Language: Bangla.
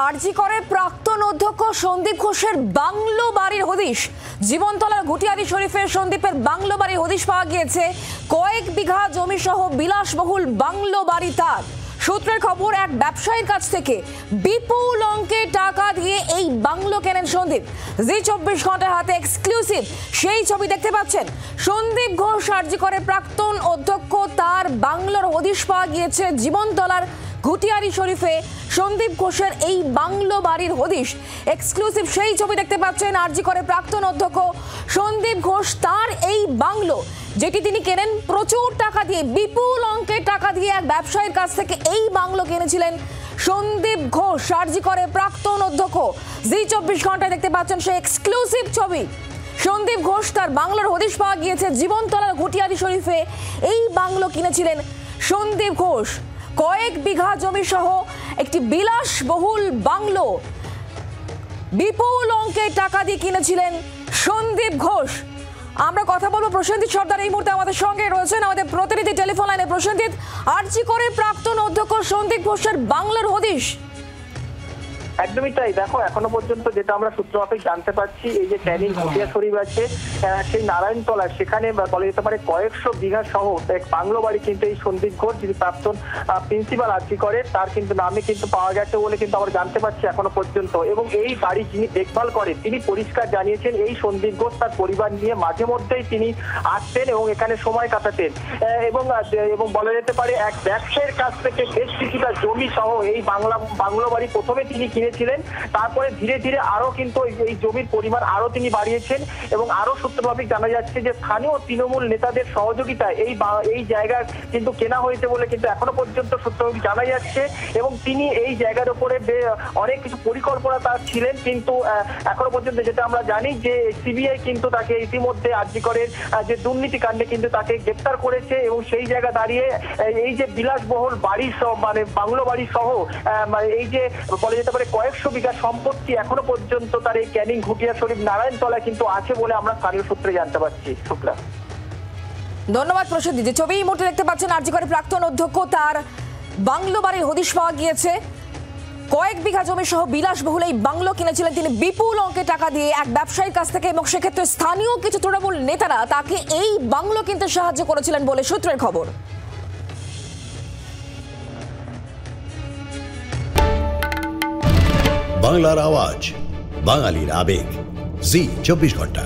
আরজি করে প্রাক্তন অধ্যক্ষ সন্দীপ ঘোষের বাংলো বাড়ির হদিশ। জীবনতলার ঘুটিয়ারি শরীফের সন্দীপের বাংলো বাড়ির হদিশ পাওয়া গিয়েছে। কয়েক বিঘা জমি সহ বিলাসবহুল বাংলো বাড়ি তার। সূত্রের খবর, এক ব্যবসায়ীর কাছ থেকে বিপুল অঙ্কের টাকা দিয়ে এই বাংলো কেনেন সন্দীপ। জি 24 ঘন্টার হাতে এক্সক্লুসিভ সেই ছবি দেখতে পাচ্ছেন। সন্দীপ ঘোষ আরজি করে প্রাক্তন অধ্যক্ষ, তার বাংলোর হদিশ পাওয়া গিয়েছে জীবনতলার ঘুটিয়ারি শরীফে। সন্দীপ ঘোষের এই বাংলো বাড়ির হদিশ এক্সক্লুসিভ সেই ছবি দেখতে পাচ্ছেন। আরজি করে প্রাক্তন অধ্যক্ষ সন্দীপ ঘোষ, তার এই বাংলো যেটি তিনি কেনেন প্রচুর টাকা দিয়ে, বিপুল অঙ্কের টাকা দিয়ে এক ব্যবসায়ীর কাছ থেকে এই বাংলো কিনেছিলেন সন্দীপ ঘোষ, আরজি করে প্রাক্তন অধ্যক্ষ। জি 24 ঘন্টায় দেখতে পাচ্ছেন সেই এক্সক্লুসিভ ছবি। সন্দীপ ঘোষ, তার বাংলোর হদিশ পাওয়া গিয়েছে জীবনতলার ঘুটিয়ারি শরীফে। এই বাংলো কিনেছিলেন সন্দীপ ঘোষ। কয়েক বিঘা জমি সহ একটি বিলাসবহুল বাংলো বিপুল অঙ্কের টাকা দিয়ে কিনেছিলেন সন্দীপ ঘোষ। আমরা কথা বলবো প্রসেনজিৎ সর্দার এই মুহূর্তে আমাদের সঙ্গে রয়েছেন, আমাদের প্রতিনিধি টেলিফোন লাইনে। প্রসেনজিৎ, আরজি করে প্রাক্তন অধ্যক্ষ সন্দীপ ঘোষের বাংলার হদিশ। একদমই তাই। দেখো, এখনো পর্যন্ত যেটা আমরা সূত্রমাফিক জানতে পারছি, এই যে ক্যানিং ঘুটিয়া শরীফ আছে সেই নারায়ণতলা, সেখানে বলা যেতে পারে কয়েকশো বিঘা সহ এক বাংলো বাড়ি কিন্তু এই সন্দীপ ঘোষ, যিনি প্রাক্তন প্রিন্সিপাল আরজি করে, তার কিন্তু নামে কিন্তু পাওয়া গেছে বলে কিন্তু আমরা জানতে পারছি এখনো পর্যন্ত। এবং এই বাড়ি যিনি দেখভাল করেন তিনি পরিষ্কার জানিয়েছেন এই সন্দীপ ঘোষ তার পরিবার নিয়ে মাঝে মধ্যেই তিনি আসতেন এবং এখানে সময় কাটাতেন। এবং বলা যেতে পারে এক ব্যবসায়ীর কাছ থেকে বেশ কিছুটা জমি সহ এই বাংলো বাড়ি প্রথমে তিনি ছিলেন, তারপরে ধীরে ধীরে আরো কিন্তু এই জমির পরিমাণ আরো তিনি বাড়িয়েছেন। এবং আরো সূত্রমাফিক জানা যাচ্ছে যে স্থানীয় তৃণমূল নেতাদের সহযোগিতায় এই জায়গা কিন্তু কেনা হয়েছে বলে কিন্তু এখনো পর্যন্ত সূত্রমাফিক জানা যাচ্ছে। এবং তিনি এই জায়গার উপরে অনেক কিছু পরিকল্পনা তার ছিলেন, কিন্তু এখনো পর্যন্ত যেটা আমরা জানি যে সিবিআই কিন্তু তাকে ইতিমধ্যে আরজি করের যে দুর্নীতি কাণ্ডে কিন্তু তাকে গ্রেপ্তার করেছে। এবং সেই জায়গা দাঁড়িয়ে এই যে বিলাসবহুল বাড়ি সহ মানে বাংলো বাড়ি সহ এই যে বলা যেতে পারে কয়েকশো বিঘা সম্পত্তি এখনো পর্যন্ত তার এই ক্যানিং ঘুটিয়া শরীফ নারায়ণতলা কিন্তু আছে বলে আমরা স্থানীয় সূত্রে জানতে পারছি। শুক্লা, ধন্যবাদ প্রসেনজিৎ। যে ছবি এই মুহূর্তে দেখতে পাচ্ছেন, আরজি করে প্রাক্তন অধ্যক্ষ, তার বাংলো বাড়ির হদিশ পাওয়া গিয়েছে। কয়েক বিঘা জমি সহ বিলাসবহুল এই বাংলো কিনেছিলেন তিনি বিপুল অঙ্কের টাকা দিয়ে এক ব্যবসায়ীর কাছ থেকে, এবং সেক্ষেত্রে স্থানীয় কিছু তৃণমূল নেতারা তাকে এই বাংলো কিনতে সাহায্য করেছিলেন বলে সূত্রের খবর। বাংলার আওয়াজ, বাঙালির আবেগ, জি 24 ঘন্টা।